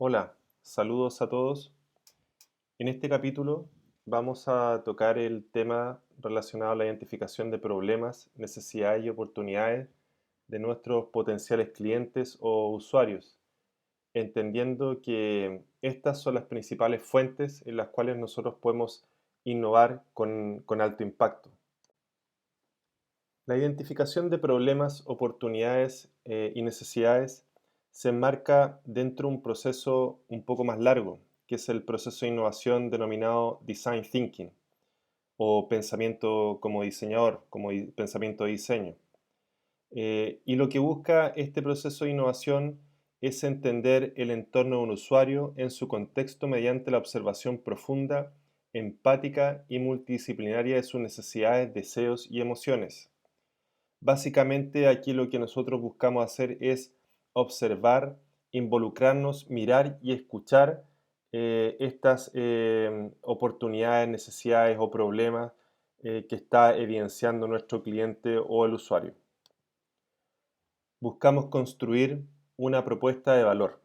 Hola, saludos a todos. En este capítulo vamos a tocar el tema relacionado a la identificación de problemas, necesidades y oportunidades de nuestros potenciales clientes o usuarios, entendiendo que estas son las principales fuentes en las cuales nosotros podemos innovar con alto impacto. La identificación de problemas, oportunidades y necesidades se enmarca dentro de un proceso un poco más largo, que es el proceso de innovación denominado Design Thinking o pensamiento como diseñador, como pensamiento de diseño. Y lo que busca este proceso de innovación es entender el entorno de un usuario en su contexto mediante la observación profunda, empática y multidisciplinaria de sus necesidades, deseos y emociones. Básicamente aquí lo que nosotros buscamos hacer es observar, involucrarnos, mirar y escuchar estas oportunidades, necesidades o problemas que está evidenciando nuestro cliente o el usuario. Buscamos construir una propuesta de valor.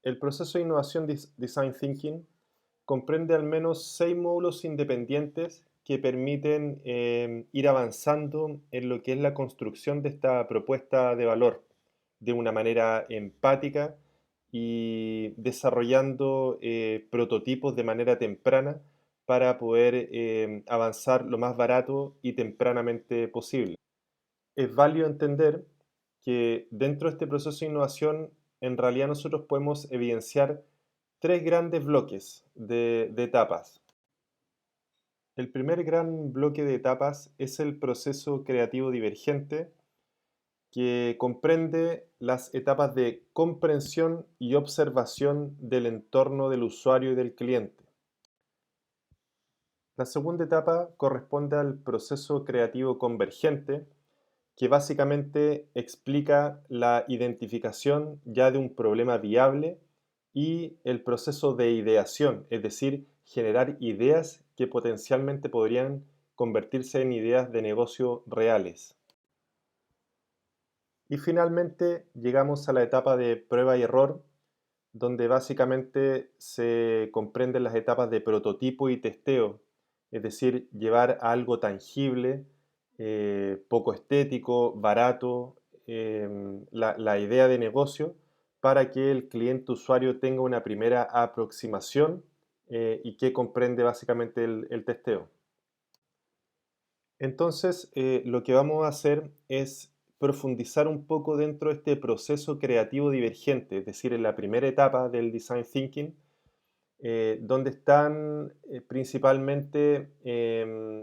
El proceso de innovación Design Thinking comprende al menos 6 módulos independientes que permiten ir avanzando en lo que es la construcción de esta propuesta de valor de una manera empática y desarrollando prototipos de manera temprana para poder avanzar lo más barato y tempranamente posible. Es válido entender que dentro de este proceso de innovación, en realidad nosotros podemos evidenciar tres grandes bloques de etapas. El primer gran bloque de etapas es el proceso creativo divergente, que comprende las etapas de comprensión y observación del entorno del usuario y del cliente. La segunda etapa corresponde al proceso creativo convergente, que básicamente explica la identificación ya de un problema viable y el proceso de ideación, es decir, generar ideas que potencialmente podrían convertirse en ideas de negocio reales. Y finalmente llegamos a la etapa de prueba y error, donde básicamente se comprenden las etapas de prototipo y testeo, es decir, llevar a algo tangible, poco estético, barato, la idea de negocio para que el cliente usuario tenga una primera aproximación y que comprende básicamente el testeo. Entonces, lo que vamos a hacer es profundizar un poco dentro de este proceso creativo divergente, es decir, en la primera etapa del design thinking, donde están principalmente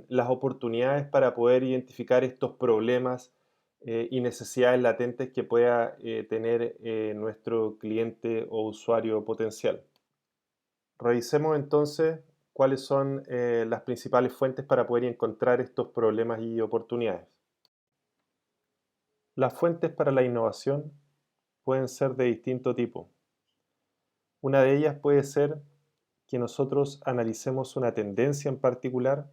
las oportunidades para poder identificar estos problemas y necesidades latentes que pueda tener nuestro cliente o usuario potencial. Revisemos entonces cuáles son las principales fuentes para poder encontrar estos problemas y oportunidades. Las fuentes para la innovación pueden ser de distinto tipo. Una de ellas puede ser que nosotros analicemos una tendencia en particular.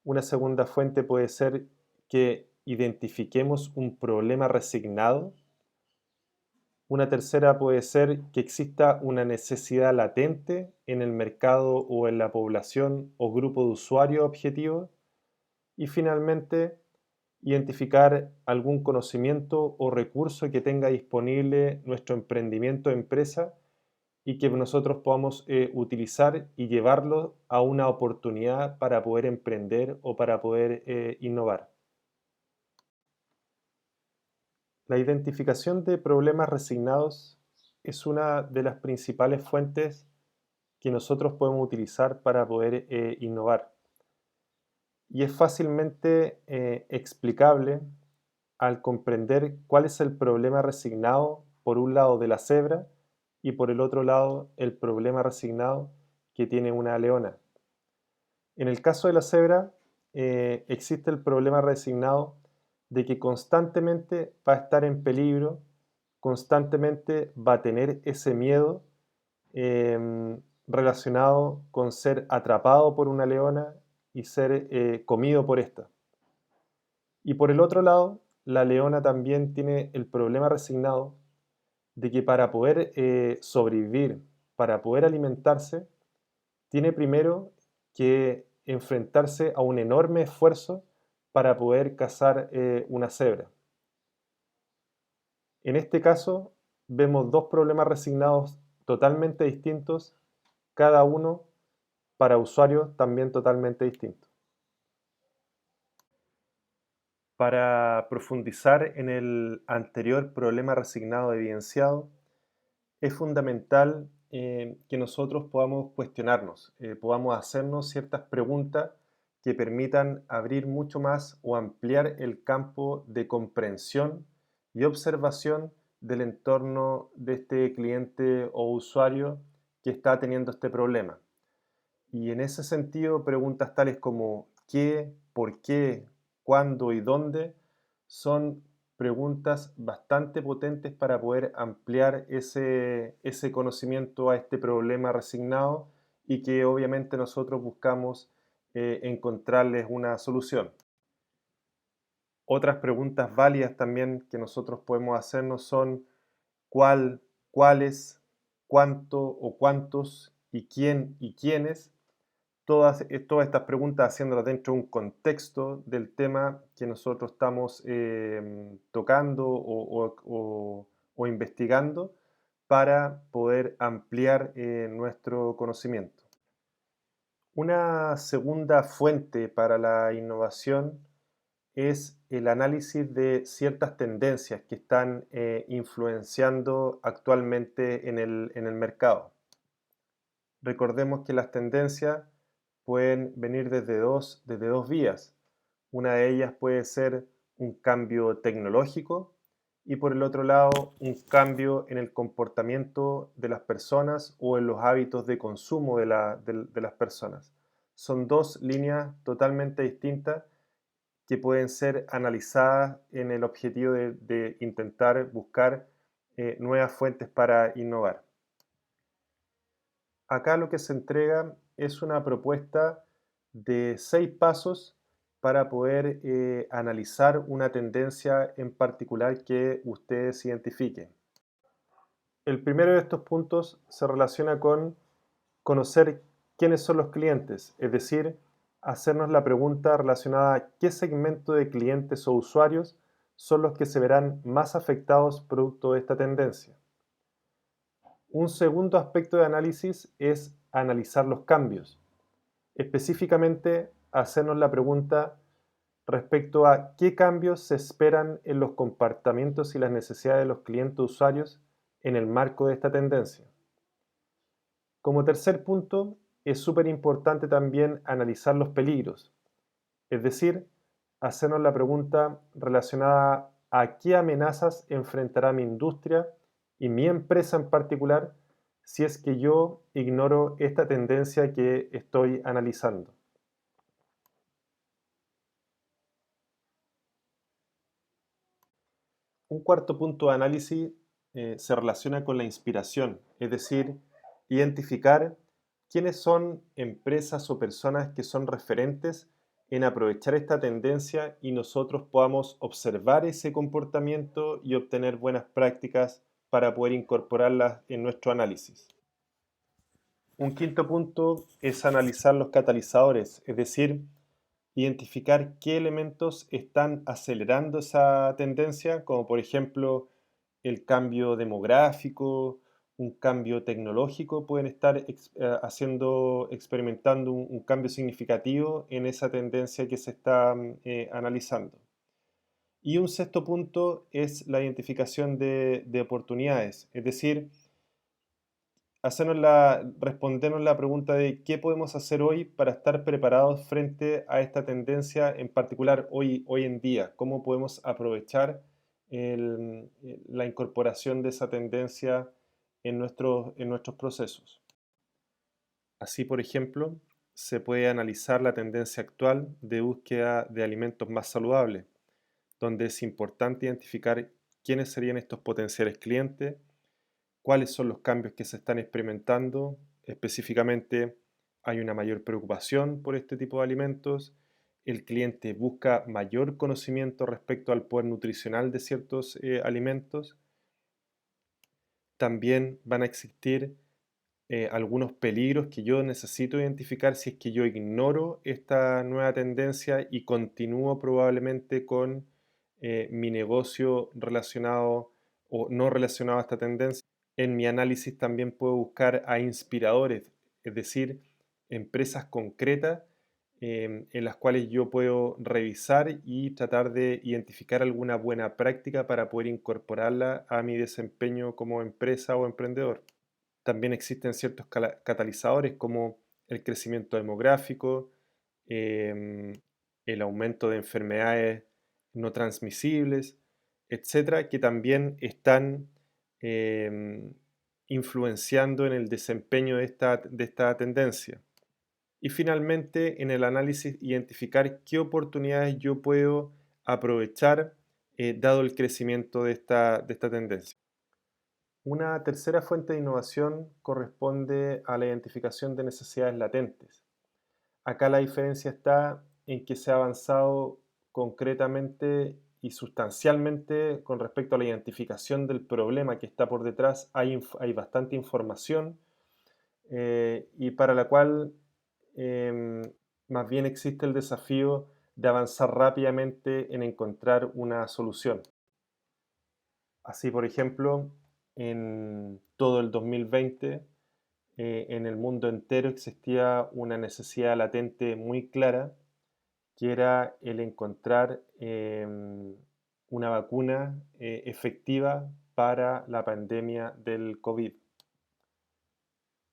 Una segunda fuente puede ser que identifiquemos un problema resignado. Una tercera puede ser que exista una necesidad latente en el mercado o en la población o grupo de usuarios objetivo. Y finalmente, identificar algún conocimiento o recurso que tenga disponible nuestro emprendimiento o empresa y que nosotros podamos utilizar y llevarlo a una oportunidad para poder emprender o para poder innovar. La identificación de problemas resignados es una de las principales fuentes que nosotros podemos utilizar para poder innovar. Y es fácilmente explicable al comprender cuál es el problema resignado, por un lado de la cebra y por el otro lado el problema resignado que tiene una leona. En el caso de la cebra, existe el problema resignado de que constantemente va a estar en peligro, constantemente va a tener ese miedo relacionado con ser atrapado por una leona y ser comido por esta. Y por el otro lado, la leona también tiene el problema resignado de que para poder sobrevivir, para poder alimentarse, tiene primero que enfrentarse a un enorme esfuerzo para poder cazar una cebra. En este caso, vemos dos problemas resignados totalmente distintos, cada uno para usuarios también totalmente distintos. Para profundizar en el anterior problema resignado evidenciado, es fundamental que nosotros podamos cuestionarnos, podamos hacernos ciertas preguntas que permitan abrir mucho más o ampliar el campo de comprensión y observación del entorno de este cliente o usuario que está teniendo este problema. Y en ese sentido, preguntas tales como qué, por qué, cuándo y dónde son preguntas bastante potentes para poder ampliar ese conocimiento a este problema resignado y que obviamente nosotros buscamos encontrarles una solución. Otras preguntas válidas también que nosotros podemos hacernos son cuál, cuáles, cuánto o cuántos y quién y quiénes. Todas estas preguntas haciéndolas dentro de un contexto del tema que nosotros estamos tocando o investigando para poder ampliar nuestro conocimiento. Una segunda fuente para la innovación es el análisis de ciertas tendencias que están influenciando actualmente en el mercado. Recordemos que las tendencias pueden venir desde dos vías. Una de ellas puede ser un cambio tecnológico y por el otro lado un cambio en el comportamiento de las personas o en los hábitos de consumo de las personas. Son dos líneas totalmente distintas que pueden ser analizadas en el objetivo de intentar buscar nuevas fuentes para innovar. Acá lo que se entrega es una propuesta de 6 pasos para poder analizar una tendencia en particular que ustedes identifiquen. El primero de estos puntos se relaciona con conocer quiénes son los clientes, es decir, hacernos la pregunta relacionada a qué segmento de clientes o usuarios son los que se verán más afectados producto de esta tendencia. Un segundo aspecto de análisis es analizar los cambios, específicamente hacernos la pregunta respecto a qué cambios se esperan en los comportamientos y las necesidades de los clientes o usuarios en el marco de esta tendencia. Como tercer punto, es súper importante también analizar los peligros, es decir, hacernos la pregunta relacionada a qué amenazas enfrentará mi industria y mi empresa en particular si es que yo ignoro esta tendencia que estoy analizando. Un cuarto punto de análisis se relaciona con la inspiración, es decir, identificar quiénes son empresas o personas que son referentes en aprovechar esta tendencia y nosotros podamos observar ese comportamiento y obtener buenas prácticas para poder incorporarlas en nuestro análisis. Un quinto punto es analizar los catalizadores, es decir, identificar qué elementos están acelerando esa tendencia, como por ejemplo el cambio demográfico, un cambio tecnológico, pueden estar experimentando un cambio significativo en esa tendencia que se está analizando. Y un sexto punto es la identificación de oportunidades, es decir, respondernos la pregunta de qué podemos hacer hoy para estar preparados frente a esta tendencia, en particular hoy en día, cómo podemos aprovechar la incorporación de esa tendencia en nuestros procesos. Así, por ejemplo, se puede analizar la tendencia actual de búsqueda de alimentos más saludables, donde es importante identificar quiénes serían estos potenciales clientes, cuáles son los cambios que se están experimentando. Específicamente, hay una mayor preocupación por este tipo de alimentos. El cliente busca mayor conocimiento respecto al poder nutricional de ciertos alimentos. también van a existir algunos peligros que yo necesito identificar si es que yo ignoro esta nueva tendencia y continúo probablemente con mi negocio relacionado o no relacionado a esta tendencia. En mi análisis también puedo buscar a inspiradores, es decir, empresas concretas en las cuales yo puedo revisar y tratar de identificar alguna buena práctica para poder incorporarla a mi desempeño como empresa o emprendedor. También existen ciertos catalizadores como el crecimiento demográfico, em, el aumento de enfermedades no transmisibles, etcétera, que también están em, influenciando en el desempeño de esta tendencia. Y finalmente, en el análisis, identificar qué oportunidades yo puedo aprovechar dado el crecimiento de esta tendencia. Una tercera fuente de innovación corresponde a la identificación de necesidades latentes. Acá la diferencia está en que se ha avanzado concretamente y sustancialmente con respecto a la identificación del problema que está por detrás. Hay bastante información y para la cual em, más bien existe el desafío de avanzar rápidamente en encontrar una solución. Así, por ejemplo, en todo el 2020, en el mundo entero existía una necesidad latente muy clara, que era el encontrar una vacuna efectiva para la pandemia del COVID.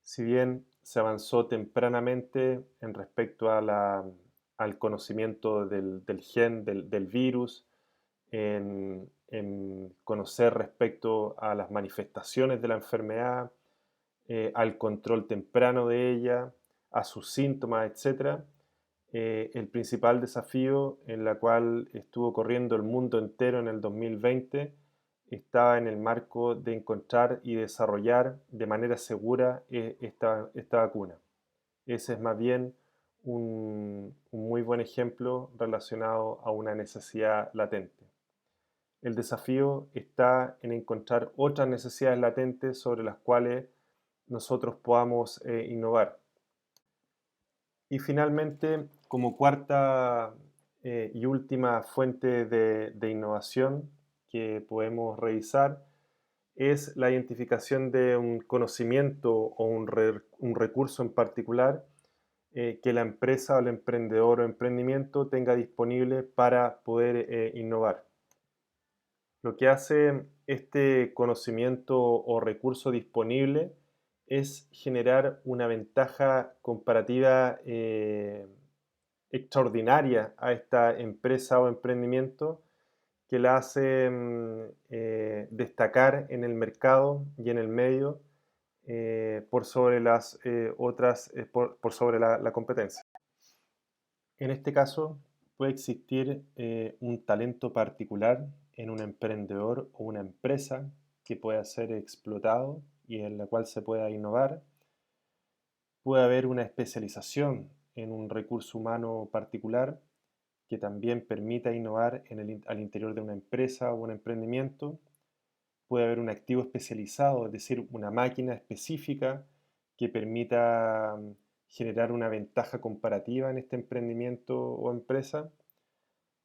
Si bien se avanzó tempranamente en respecto al conocimiento del gen, del virus, en conocer respecto a las manifestaciones de la enfermedad, al control temprano de ella, a sus síntomas, etc. El principal desafío en la cual estuvo corriendo el mundo entero en el 2020 estaba en el marco de encontrar y desarrollar de manera segura esta vacuna. Ese es más bien un muy buen ejemplo relacionado a una necesidad latente. El desafío está en encontrar otras necesidades latentes sobre las cuales nosotros podamos innovar. Y finalmente, como cuarta y última fuente de innovación que podemos revisar, es la identificación de un conocimiento o un recurso en particular que la empresa o el emprendedor o emprendimiento tenga disponible para poder innovar. Lo que hace este conocimiento o recurso disponible es generar una ventaja comparativa extraordinaria a esta empresa o emprendimiento que la hace destacar en el mercado y en el medio por sobre las otras, por sobre la competencia. En este caso, puede existir un talento particular en un emprendedor o una empresa que pueda ser explotado y en la cual se pueda innovar. Puede haber una especialización en un recurso humano particular que también permita innovar al interior de una empresa o un emprendimiento. Puede haber un activo especializado, es decir, una máquina específica que permita generar una ventaja comparativa en este emprendimiento o empresa.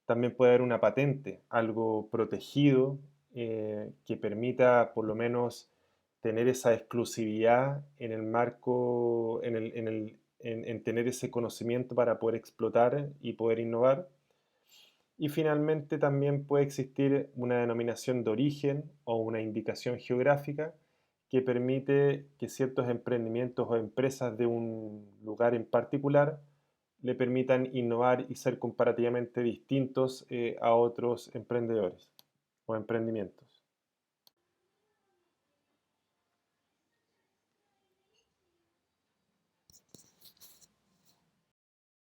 También puede haber una patente, algo protegido que permita por lo menos tener esa exclusividad en el marco, en tener ese conocimiento para poder explotar y poder innovar. Y finalmente también puede existir una denominación de origen o una indicación geográfica que permite que ciertos emprendimientos o empresas de un lugar en particular le permitan innovar y ser comparativamente distintos a otros emprendedores o emprendimientos.